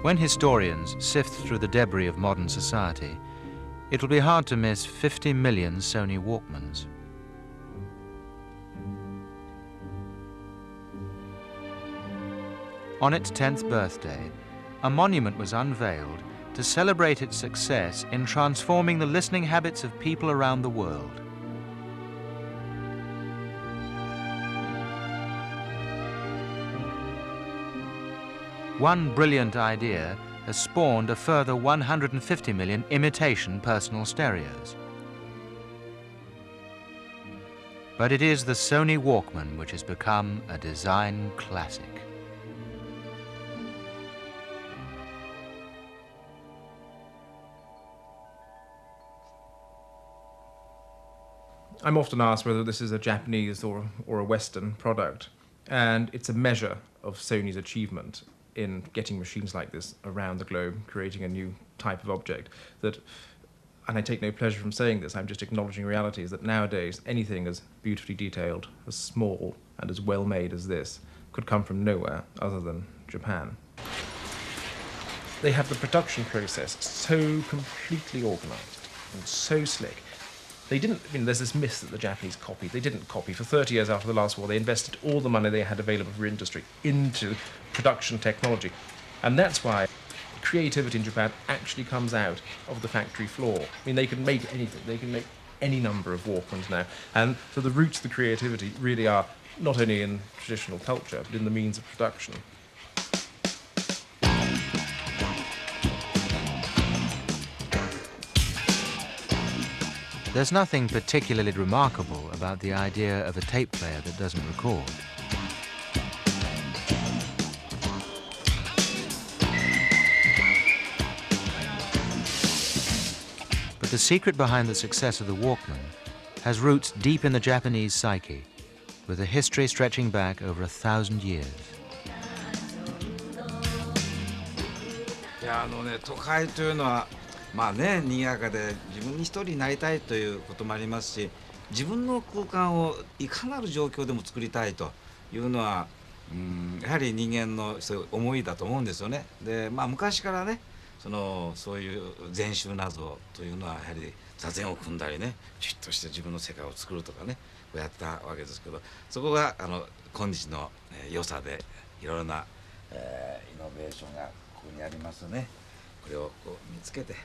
When historians sift through the debris of modern society, it'll be hard to miss 50 million Sony Walkmans. On its 10th birthday, a monument was unveiled to celebrate its success in transforming the listening habits of people around the world. One brilliant idea has spawned a further 150 million imitation personal stereos. But it is the Sony Walkman which has become a design classic. I'm often asked whether this is a Japanese or a Western product, and it's a measure of Sony's achievement in getting machines like this around the globe, creating a new type of object that, and I take no pleasure from saying this, I'm just acknowledging reality, is that nowadays anything as beautifully detailed, as small and as well made as this could come from nowhere other than Japan. They have the production process so completely organized and so slick. They didn't, there's this myth that the Japanese copied. They didn't copy. For 30 years after the last war, they invested all the money they had available for industry into production technology. And that's why creativity in Japan actually comes out of the factory floor. They can make anything. They can make any number of Walkmans now. And so the roots of the creativity really are not only in traditional culture, but in the means of production. There's nothing particularly remarkable about the idea of a tape player that doesn't record. But the secret behind the success of the Walkman has roots deep in the Japanese psyche, with a history stretching back over 1,000 years. 都会というのはまあね、賑やかで自分に一人になりたいということもありますし、自分の空間をいかなる状況でも作りたいというのは、やはり人間のそういう思いだと思うんですよね。で、昔からね、そういう禅宗などというのはやはり座禅を組んだりね、じっとして自分の世界を作るとかね、こうやったわけですけど、そこが今日の良さでいろいろな、イノベーションがここにありますね。これをこう見つけて。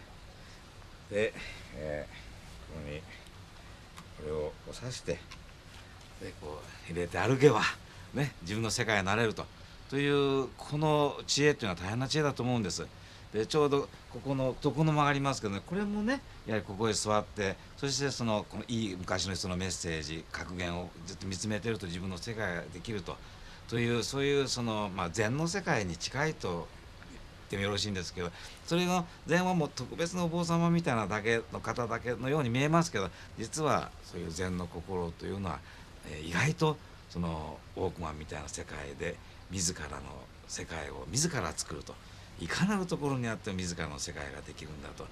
で、ここにこれを刺してでこう入れて歩けば、ね、自分の世界になれるというこの知恵っていうのは大変な知恵だと思うんです。でちょうどここの床の間がありますけどね、これもねやはりここへ座ってそしてこのいい昔の人のメッセージ格言をずっと見つめてると自分の世界ができるというそういう禅の世界に近いと言ってもよろしいんですけど、それの禅はもう特別なお坊様みたいなだけの方だけのように見えますけど、実はそういう禅の心というのは、意外とウォークマンみたいな世界で自らの世界を自ら作ると、いかなるところにあっても自らの世界ができるんだと、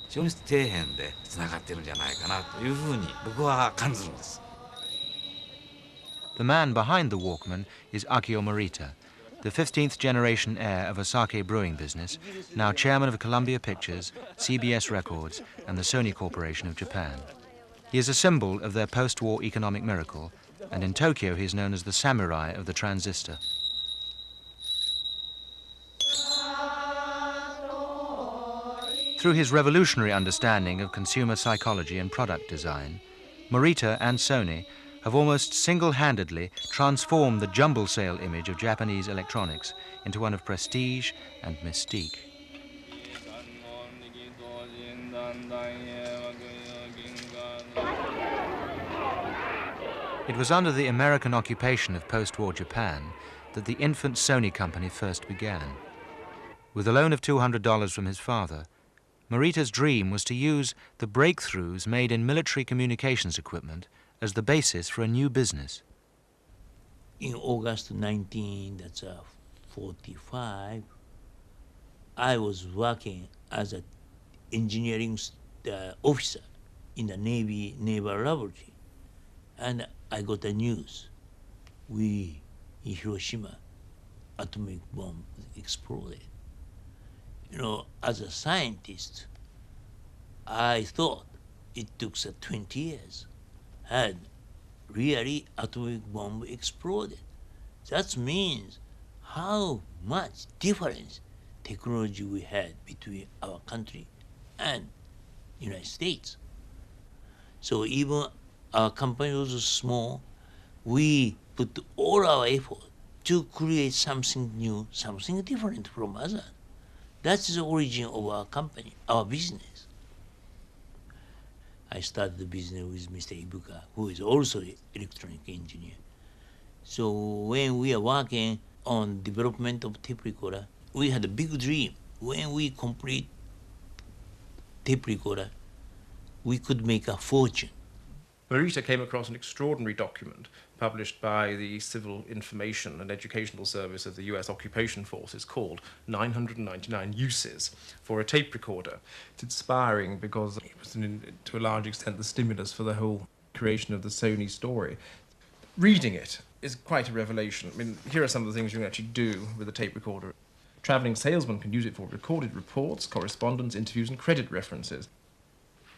非常に底辺でつながってるんじゃないかなというふうに僕は感じるんです。The man behind the Walkman is Akio Morita, the 15th generation heir of a sake brewing business, now chairman of Columbia Pictures, CBS Records, and the Sony Corporation of Japan. He is a symbol of their post-war economic miracle, and in Tokyo he is known as the samurai of the transistor. Through his revolutionary understanding of consumer psychology and product design, Morita and Sony have almost single-handedly transformed the jumble sale image of Japanese electronics into one of prestige and mystique. It was under the American occupation of post-war Japan that the infant Sony company first began. With a loan of $200 from his father, Morita's dream was to use the breakthroughs made in military communications equipment as the basis for a new business. In August 1945, I was working as an engineering officer in the Navy Naval Laboratory, and I got the news. In Hiroshima, atomic bomb exploded. as a scientist, I thought it took 20 years, and really atomic bomb exploded. That means how much difference technology we had between our country and United States. So even our company was small, we put all our effort to create something new, something different from others. That's the origin of our company, our business. I started the business with Mr. Ibuka, who is also an electronic engineer. So when we are working on development of tape recorder, we had a big dream. When we complete tape recorder, we could make a fortune. Morita came across an extraordinary document published by the Civil Information and Educational Service of the US Occupation Forces called 999 Uses for a Tape Recorder. It's inspiring because it was, to a large extent, the stimulus for the whole creation of the Sony story. Reading it is quite a revelation. I mean, here are some of the things you can actually do with a tape recorder. Traveling salesmen can use it for recorded reports, correspondence, interviews, and credit references.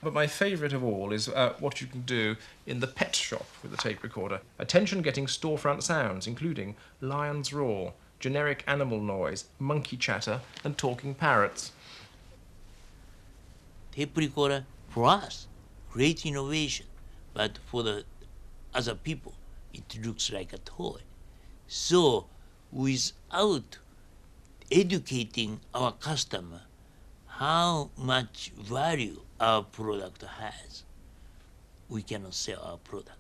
But my favourite of all is what you can do in the pet shop with a tape recorder. Attention getting storefront sounds, including lion's roar, generic animal noise, monkey chatter, and talking parrots. Tape recorder, for us, great innovation, but for the other people, it looks like a toy. So, without educating our customer how much value our product has, we cannot sell our product.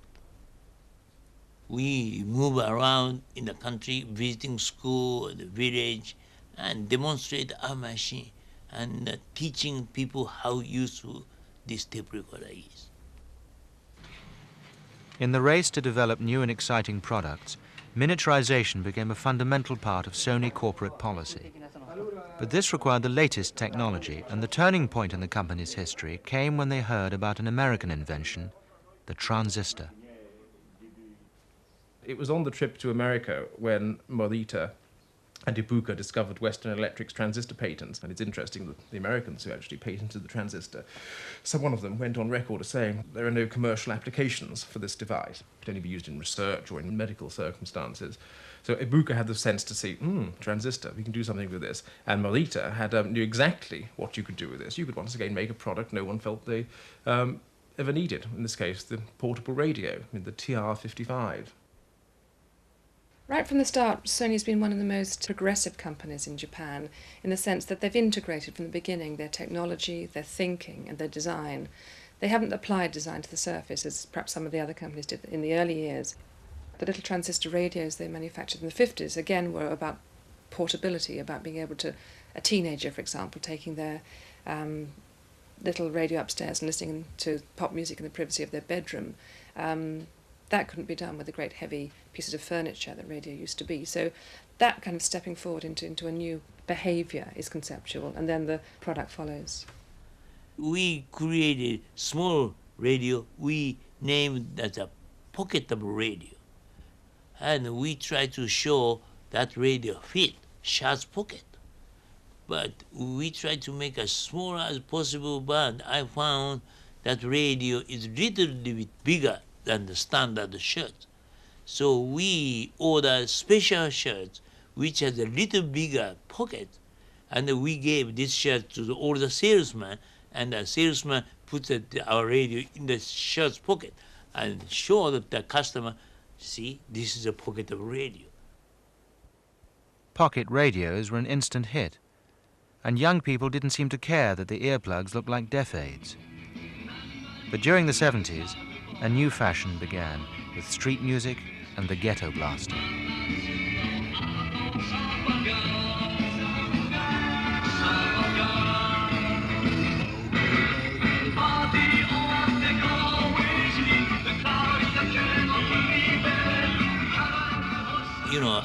We move around in the country, visiting school, the village, and demonstrate our machine and teaching people how useful this tape recorder is. In the race to develop new and exciting products, miniaturization became a fundamental part of Sony corporate policy. But this required the latest technology, and the turning point in the company's history came when they heard about an American invention, the transistor. It was on the trip to America when Morita and Ibuka discovered Western Electric's transistor patents, and it's interesting that the Americans who actually patented the transistor, so one of them went on record as saying there are no commercial applications for this device. It can only be used in research or in medical circumstances. So Ibuka had the sense to see, transistor, we can do something with this. And Morita knew exactly what you could do with this. You could once again make a product no one felt they ever needed. In this case, the portable radio, the TR-55. Right from the start, Sony's been one of the most progressive companies in Japan in the sense that they've integrated from the beginning their technology, their thinking, and their design. They haven't applied design to the surface as perhaps some of the other companies did in the early years. The little transistor radios they manufactured in the 50s, again, were about portability, about being able to, a teenager, for example, taking their little radio upstairs and listening to pop music in the privacy of their bedroom. That couldn't be done with the great heavy pieces of furniture that radio used to be. So that kind of stepping forward into a new behaviour is conceptual, and then the product follows. We created small radio, we named that a pocketable radio. And we try to show that radio fit Shard's pocket. But we try to make as small as possible, but I found that radio is little bit bigger than the standard shirt. So we ordered special shirts which has a little bigger pocket, and we gave this shirt to all the salesmen, and the salesman put our radio in the shirt's pocket and show the customer, see, this is a pocket of radio. Pocket radios were an instant hit, and young people didn't seem to care that the earplugs looked like deaf aids. But during the 70s, a new fashion began with street music and the ghetto blaster.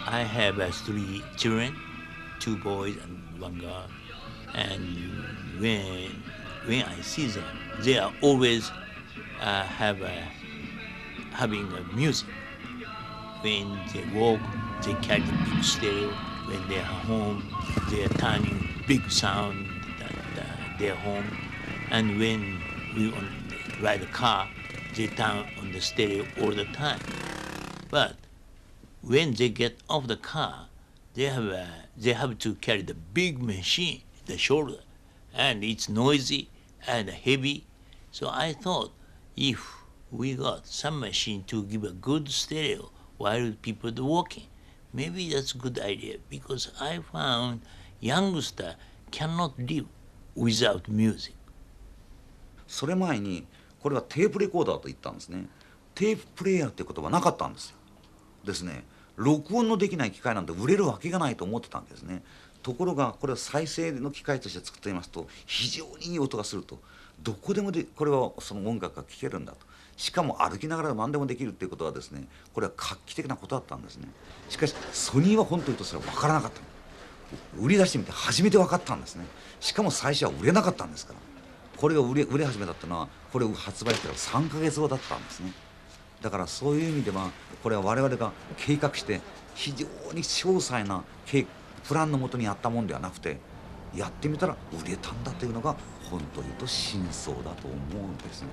I have 3 children, 2 boys and 1 girl, and when I see them, they are always having music. When they walk, they carry the big stereo. When they are home, they are turning big sound at their home. And when we ride a car, they turn on the stereo all the time. But when they get off the car, they have to carry the big machine, the shoulder, and it's noisy and heavy. So I thought, if we got some machine to give a good stereo while people are walking, maybe that's a good idea, because I found youngster cannot live without music. それ前にこれはテープレコーダーと言ったんですね。テーププレイヤーっていう言葉なかったんですよ。ですね、録音のできない機械なんて売れるわけがないと思ってたんですね。ところがこれを再生の機械として作っていますと、非常にいい音がすると、どこでもこれはその音楽が聴けるんだと、しかも歩きながら何でもできるっていうことはですね、これは画期的なことだったんですね。しかしソニーは本当に言うとそれは分からなかった。売り出してみて初めて分かったんですね。しかも最初は売れなかったんですから。これが売れ始めたっていうのは、これを発売してから3ヶ月後だったんですね。だからそういう意味では、これは我々が計画して非常に詳細なプランのもとにやったもんではなくて、やってみたら売れたんだというのが本当に言うと真相だと思うんですね。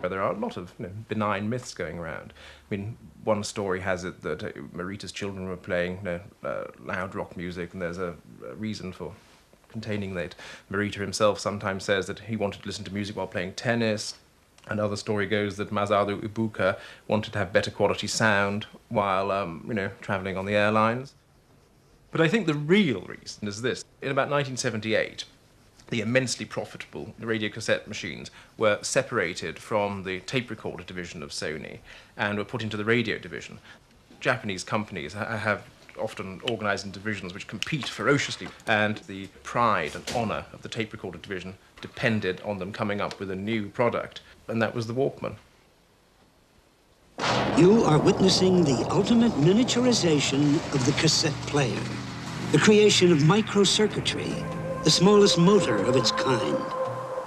There are a lot of benign myths going around. I mean, one story has it that Marita's children were playing loud rock music, and there's a reason for containing that. Marita himself sometimes says that he wanted to listen to music while playing tennis. Another story goes that Masaru Ibuka wanted to have better quality sound while, traveling on the airlines. But I think the real reason is this. In about 1978, the immensely profitable radio cassette machines were separated from the tape recorder division of Sony and were put into the radio division. Japanese companies have often organized in divisions which compete ferociously, and the pride and honor of the tape recorder division depended on them coming up with a new product, and that was the Walkman. You are witnessing the ultimate miniaturization of the cassette player, the creation of microcircuitry, the smallest motor of its kind,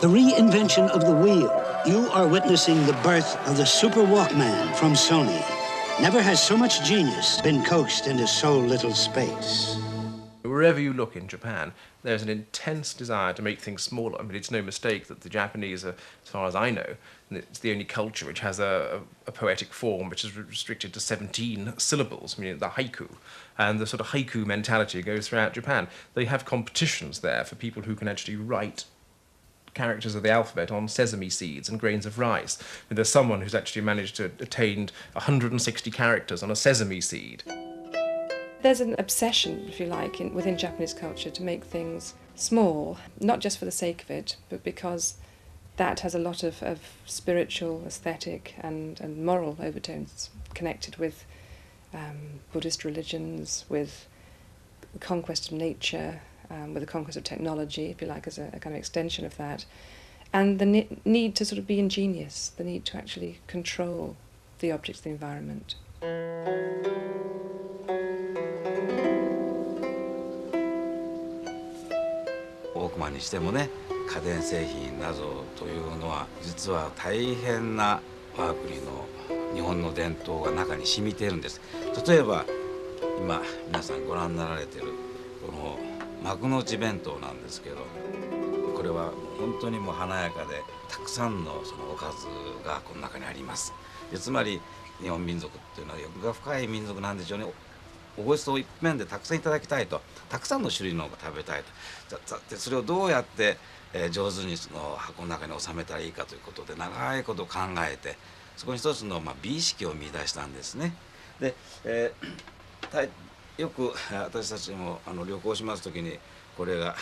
the reinvention of the wheel. You are witnessing the birth of the Super Walkman from Sony. Never has so much genius been coaxed into so little space. Wherever you look in Japan, there's an intense desire to make things smaller. I mean, it's no mistake that the Japanese are, as far as I know, it's the only culture which has a poetic form which is restricted to 17 syllables, meaning the haiku. And the sort of haiku mentality goes throughout Japan. They have competitions there for people who can actually write characters of the alphabet on sesame seeds and grains of rice. And there's someone who's actually managed to attain 160 characters on a sesame seed. There's an obsession, if you like, within Japanese culture to make things small, not just for the sake of it, but because that has a lot of spiritual, aesthetic and moral overtones connected with Buddhist religions, with the conquest of nature, with the conquest of technology, if you like, as a kind of extension of that, and the need to sort of be ingenious, the need to actually control the objects of the environment. ウォークマンにしてもね、家電製品などというのは実は大変な我が国の日本の伝統が中に染みているんです。例えば今皆さんご覧になられているこの幕の内弁当なんですけど、これは本当にもう華やかでたくさんのそのおかずがこの中にあります。でつまり日本民族っていうのは欲が深い民族なんでしょうね。おごちそう一遍でたくさんいただきたいと、たくさんの種類のが食べたいと。でそれをどうやって上手にその箱の中に収めたらいいかということで長いこと考えて、そこに一つの美意識を見出したんですね。で、よく私たちも旅行します時にこれが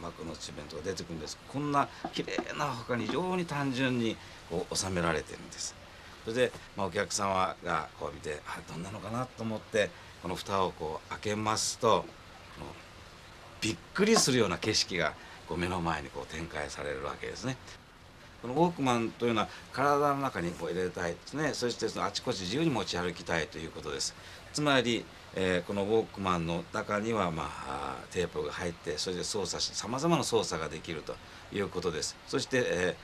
幕の内弁当が出てくるんです。こんな綺麗な他に非常に単純にこう収められてるんです。それで、お客様がこう見てどんなのかなと思ってこの蓋をこう開けますと、びっくりするような景色がこう目の前にこう展開されるわけですね。このウォークマンというのは体の中にこう入れたいですね。そしてそのあちこち自由に持ち歩きたいということです。つまり、このウォークマンの中には、テープが入ってそれで操作しさまざまな操作ができるということです。そして、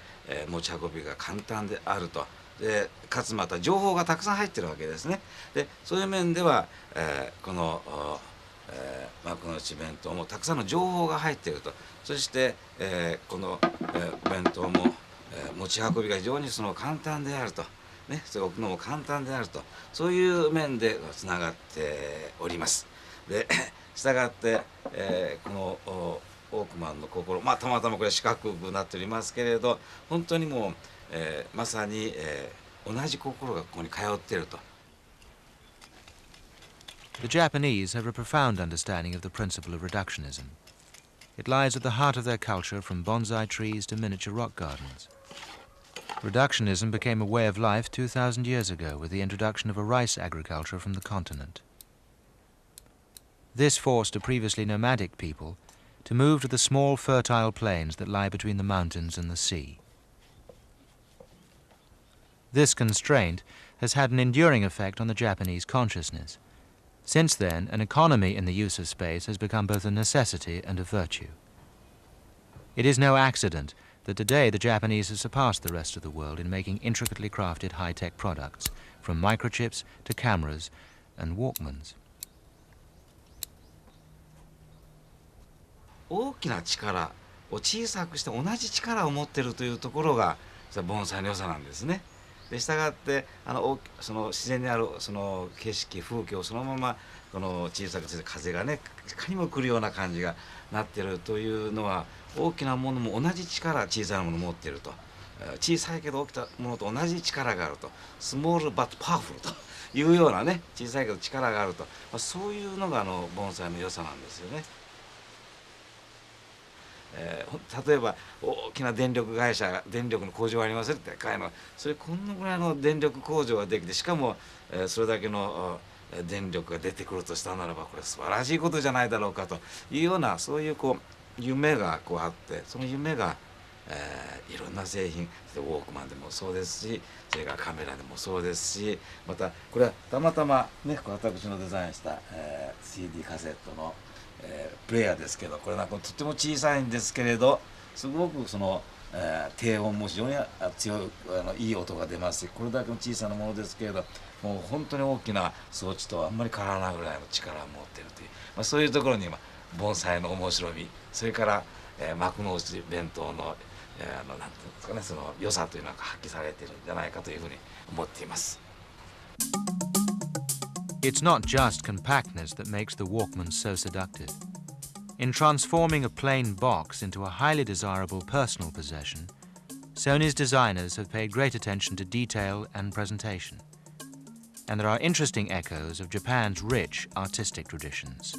持ち運びが簡単であると。でかつまた情報がたくさん入ってるわけですね。でそういう面では、この幕の内弁当もたくさんの情報が入っていると。そして、この、弁当も、持ち運びが非常にその簡単であると、ね、それを置くのも簡単であると、そういう面でつながっております。でしたがって、このウォークマンの心、まあたまたまこれ四角くなっておりますけれど、本当にもう、まさに、同じ心がここに通っていると。The Japanese have a profound understanding of the principle of reductionism. It lies at the heart of their culture, from bonsai trees to miniature rock gardens. Reductionism became a way of life 2,000 years ago with the introduction of a rice agriculture from the continent. This forced a previously nomadic people to move to the small fertile plains that lie between the mountains and the sea. This constraint has had an enduring effect on the Japanese consciousness. Since then, an economy in the use of space has become both a necessity and a virtue. It is no accident that today the Japanese have surpassed the rest of the world in making intricately crafted high-tech products, from microchips to cameras and Walkmans. 大きな力を小さくして同じ力を持っているというところが盆栽の良さなんですね。でしたがってその自然にあるその景色風景をそのままこの小さくして風がねいかにも来るような感じがなっているというのは、大きなものも同じ力、小さなものを持っていると、小さいけど大きなものと同じ力があると、スモールバットパワフルというようなね、小さいけど力があると、そういうのが盆栽の良さなんですよね。例えば大きな電力会社、電力の工場がありますってかいの、それこんなぐらいの電力工場ができて、しかも、それだけの電力が出てくるとしたならば、これ素晴らしいことじゃないだろうかというような、そういう夢があって、その夢が、いろんな製品、ウォークマンでもそうですし、それからカメラでもそうですし、またこれはたまたまね、私のデザインした、CD カセットのプレイヤーですけど、これなんかとっても小さいんですけれど、すごくその、低音も非常に強いいい音が出ますし、これだけの小さなものですけれど、もう本当に大きな装置とはあんまり変わらないぐらいの力を持っているという、そういうところに盆栽の面白み、それから、幕の内弁当の、なんていうんですかね、その良さというのが発揮されているんじゃないかというふうに思っています。It's not just compactness that makes the Walkman so seductive. In transforming a plain box into a highly desirable personal possession, Sony's designers have paid great attention to detail and presentation. And there are interesting echoes of Japan's rich artistic traditions.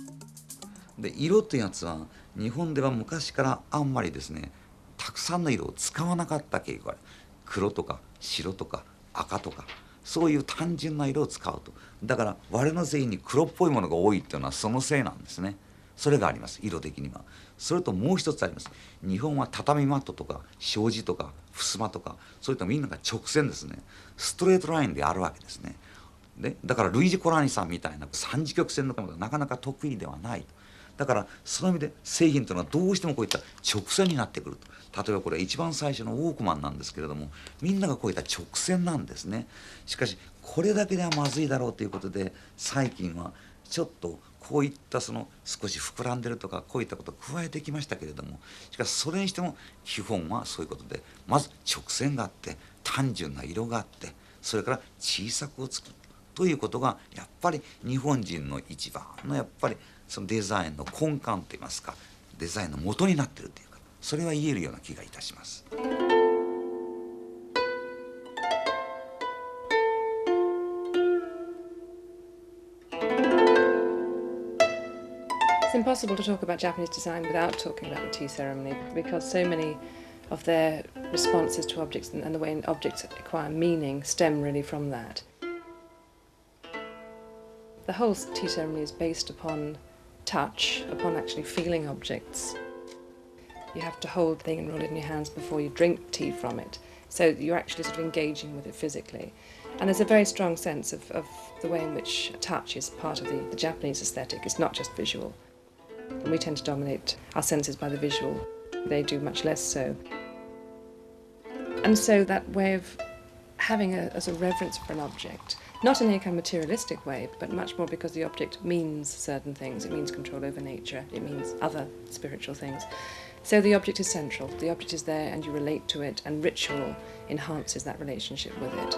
で色ってやつは日本では昔からあんまりですね、たくさんの色を使わなかった傾向がある。黒とか白とか赤とか、そういう単純な色を使うと。だから我々の製品に黒っぽいものが多いっていうのはそのせいなんですね。それがあります、色的には。それともう一つあります。日本は畳マットとか障子とか襖とか、それとみんなが直線ですね、ストレートラインであるわけですね。でだからルイージ・コラーニさんみたいな三次曲線の紙がなかなか得意ではない。だからその意味で製品というのはどうしてもこういった直線になってくると。例えばこれ一番最初のウォークマンなんですけれども、みんながこういった直線なんですね。しかしこれだけではまずいだろうということで、最近はちょっとこういったその少し膨らんでるとかこういったことを加えてきましたけれども、しかしそれにしても基本はそういうことで、まず直線があって単純な色があって、それから小さく作るということがやっぱり日本人の一番のやっぱりそのデザインの根幹といいますか、デザインの元になっているというか、それは言えるような気がいたします。It's impossible to talk about Japanese design without talking about the tea ceremony, because so many of their responses to objects and the way objects acquire meaning stem really from that. The whole tea ceremony is based upon touch, upon actually feeling objects. You have to hold the thing and roll it in your hands before you drink tea from it, so you're actually sort of engaging with it physically. And there's a very strong sense of the way in which touch is part of the Japanese aesthetic. It's not just visual. And we tend to dominate our senses by the visual. They do much less so. And so that way of having a sort of reverence for an object, not in any kind of materialistic way, but much more because the object means certain things. It means control over nature, it means other spiritual things. So the object is central, the object is there and you relate to it, and ritual enhances that relationship with it.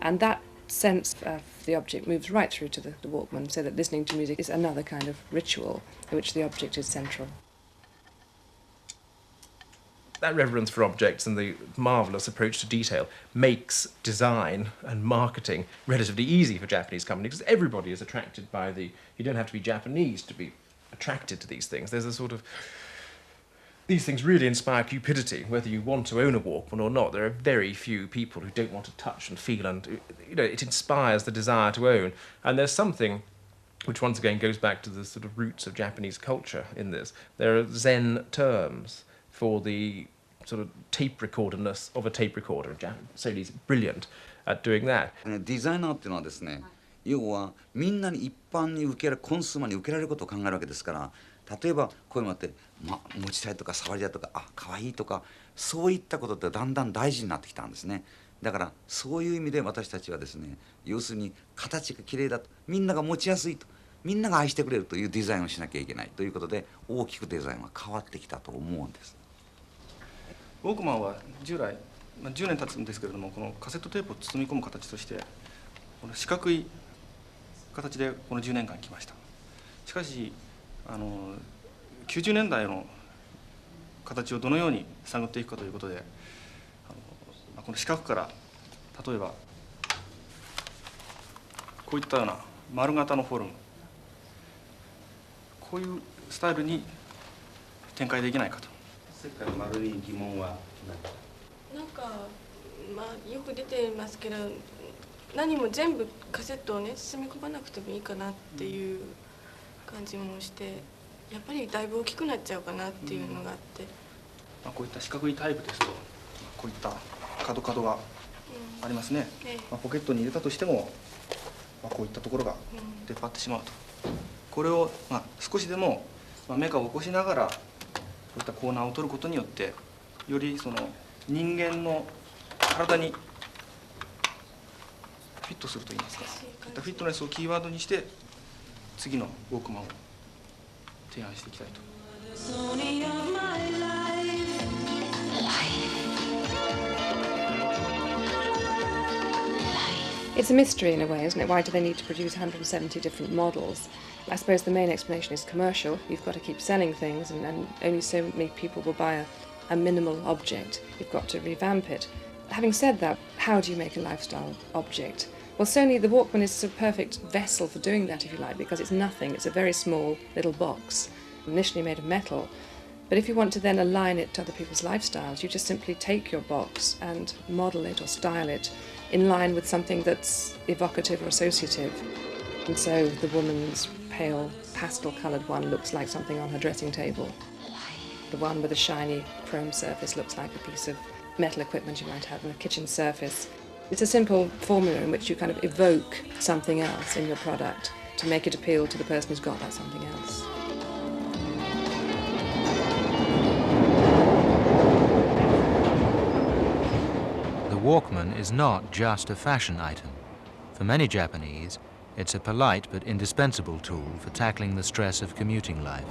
And that sense of the object moves right through to the Walkman, so that listening to music is another kind of ritual in which the object is central. That reverence for objects and the marvellous approach to detail makes design and marketing relatively easy for Japanese companies, because everybody is attracted by the... You don't have to be Japanese to be attracted to these things. There's a sort of... These things really inspire cupidity, whether you want to own a Walkman or not. There are very few people who don't want to touch and feel, and it inspires the desire to own. And there's something which once again goes back to the sort of roots of Japanese culture in this. There are Zen terms for the sort of tape recorderness of a tape recorder. Sony's brilliant at doing that. デザイナーっていうのはですね、要はみんなに一般に受けられるコンスーマーに受けられることを考えるわけですから、例えばこういうのって、持ちたいとか触りたいとか、可愛いとか、そういったことってだんだん大事になってきたんですね。だからそういう意味で私たちはですね、要するに形がきれいだと、みんなが持ちやすいと、みんなが愛してくれるというデザインをしなきゃいけないということで、大きくデザインは変わってきたと思うんです。ウォークマンは従来、10年経つんですけれども、このカセットテープを包み込む形としてこの四角い形でこの10年間来ました。しかし90年代の形をどのように探っていくかということで、この四角から例えばこういったような丸型のフォルム、こういうスタイルに展開できないかと。世界の丸い疑問はなんか、よく出てますけど、何も全部カセットをね包み込まなくてもいいかなっていう感じもして、やっぱりだいぶ大きくなっちゃうかなっていうのがあって、こういった四角いタイプですと、こういった角がありますね。ポケットに入れたとしても、こういったところが出っ張ってしまうと。これを少しでもメカを起こしながらこういったコーナーを取ることによって、よりその人間の体にフィットするといいますか、そういったフィットネスをキーワードにして次のウォークマンを提案していきたいと。It's a mystery in a way, isn't it? Why do they need to produce 170 different models? I suppose the main explanation is commercial. You've got to keep selling things, and only so many people will buy a minimal object. You've got to revamp it. Having said that, how do you make a lifestyle object? Well, Sony, the Walkman is a perfect vessel for doing that, if you like, because it's nothing. It's a very small little box, initially made of metal. But if you want to then align it to other people's lifestyles, you just simply take your box and model it or style it in line with something that's evocative or associative. And so the woman's pale pastel-coloured one looks like something on her dressing table. The one with a shiny chrome surface looks like a piece of metal equipment you might have on a kitchen surface. It's a simple formula in which you kind of evoke something else in your product to make it appeal to the person who's got that something else. The Walkman is not just a fashion item. For many Japanese, it's a polite but indispensable tool for tackling the stress of commuting life.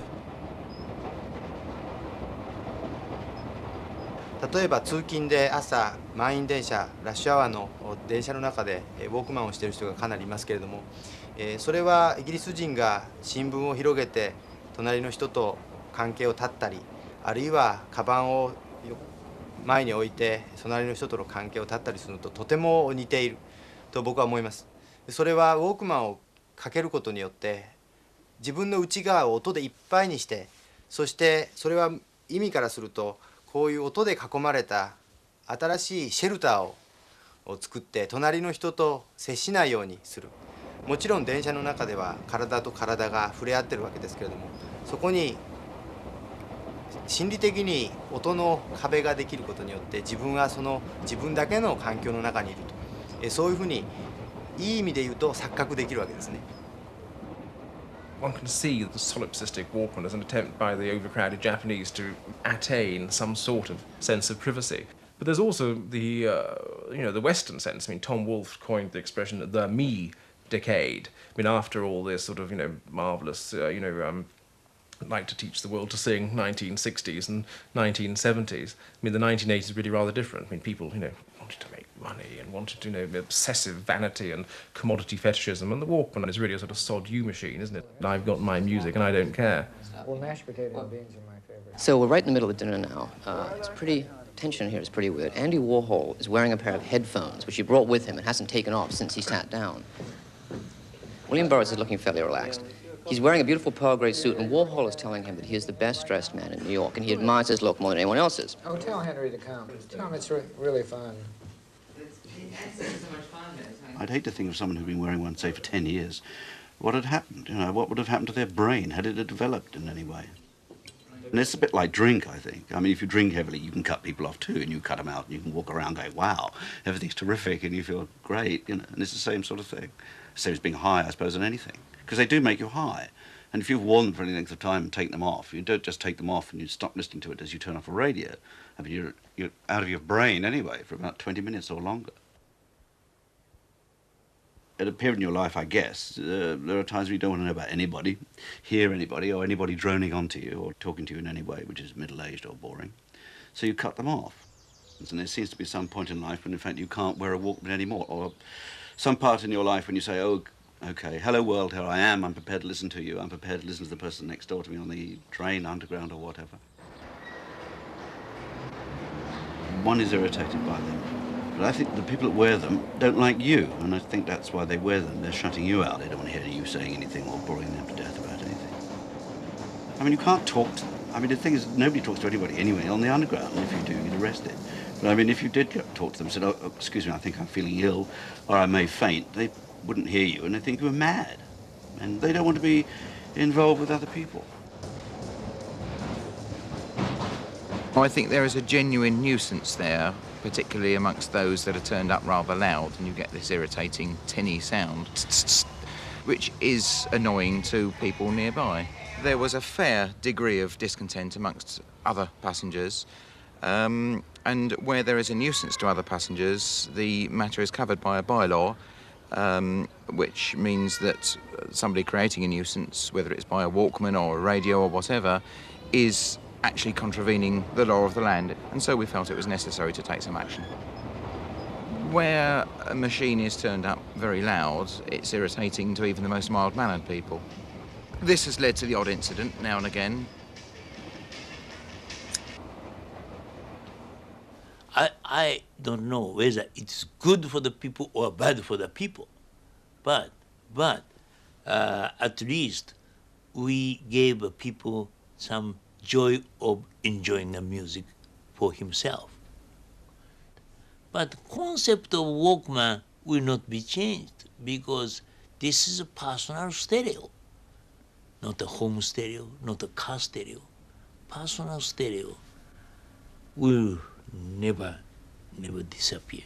例えば通勤で朝満員電車ラッシュアワーの電車の中でウォークマンをしている人がかなりいますけれども、それはイギリス人が新聞を広げて隣の人と関係を断ったり、あるいはカバンを前に置いて隣の人との関係を断ったりするのととても似ていると僕は思います。それはウォークマンをかけることによって自分の内側を音でいっぱいにして、そしてそれは意味からするとこういう音で囲まれた新しいシェルターを作って隣の人と接しないようにする。もちろん電車の中では体と体が触れ合ってるわけですけれども、そこに心理的に音の壁ができることによって自分はその自分だけの環境の中にいると、そういうふうにいい意味で言うと錯覚できるわけですね。One can see the solipsistic Walkman as an attempt by the overcrowded Japanese to attain some sort of sense of privacy. But there's also the the Western sense. I mean, Tom Wolfe coined the expression "the me decade." I mean, after all this sort of marvelous like to teach the world to sing 1960s and 1970s. I mean, the 1980s really rather different. I mean, people wanted to make money and wanted to obsessive vanity and commodity fetishism, and the Walkman is really a sort of sod you machine, isn't it? I've got my music and I don't care. Well, mashed potato and beans are my favorite. So we're right in the middle of dinner now. It's pretty, tension here is pretty weird. Andy Warhol is wearing a pair of headphones, which he brought with him and hasn't taken off since he sat down. William Burroughs is looking fairly relaxed. He's wearing a beautiful pearl gray suit, and Warhol is telling him that he is the best dressed man in New York, and he admires his look more than anyone else's. Oh, tell Henry to come. Tell him it's really fun. I'd hate to think of someone who'd been wearing one, say, for 10 years. What had happened? What would have happened to their brain? Had it developed in any way? And it's a bit like drink, I think. I mean, if you drink heavily, you can cut people off too, and you cut them out, and you can walk around going, wow, everything's terrific, and you feel great, and it's the same sort of thing. Same as being high, I suppose, than anything. Because they do make you high. And if you've worn them for any length of time and take them off, you don't just take them off and you stop listening to it as you turn off a radio. I mean, you're out of your brain anyway for about 20 minutes or longer. At a period in your life, I guess, there are times when you don't want to know about anybody, hear anybody, or anybody droning onto you or talking to you in any way, which is middle-aged or boring. So you cut them off. And there seems to be some point in life when, in fact, you can't wear a Walkman anymore. Or some part in your life when you say, oh, okay, hello world, here I am, I'm prepared to listen to you, I'm prepared to listen to the person next door to me on the train, underground, or whatever. One is irritated by them. But I think the people that wear them don't like you, and I think that's why they wear them. They're shutting you out. They don't want to hear you saying anything or boring them to death about anything. I mean, you can't talk to them. I mean, the thing is, nobody talks to anybody anyway on the underground, and if you do, you get arrested. But I mean, if you did talk to them and said, oh, excuse me, I think I'm feeling ill, or I may faint, they wouldn't hear you, and they think you were mad. And they don't want to be involved with other people. I think there is a genuine nuisance there, particularly amongst those that are turned up rather loud, and you get this irritating tinny sound, which is annoying to people nearby. There was a fair degree of discontent amongst other passengers, and where there is a nuisance to other passengers, the matter is covered by a bylaw, which means that somebody creating a nuisance, whether it's by a Walkman or a radio or whatever, is actually contravening the law of the land, and so we felt it was necessary to take some action. Where a machine is turned up very loud, it's irritating to even the most mild-mannered people. This has led to the odd incident now and again. I don't know whether it's good for the people or bad for the people, but at least we gave the people some joy of enjoying the music for himself. But the concept of Walkman will not be changed because this is a personal stereo, not a home stereo, not a car stereo. Personal stereo will never disappear.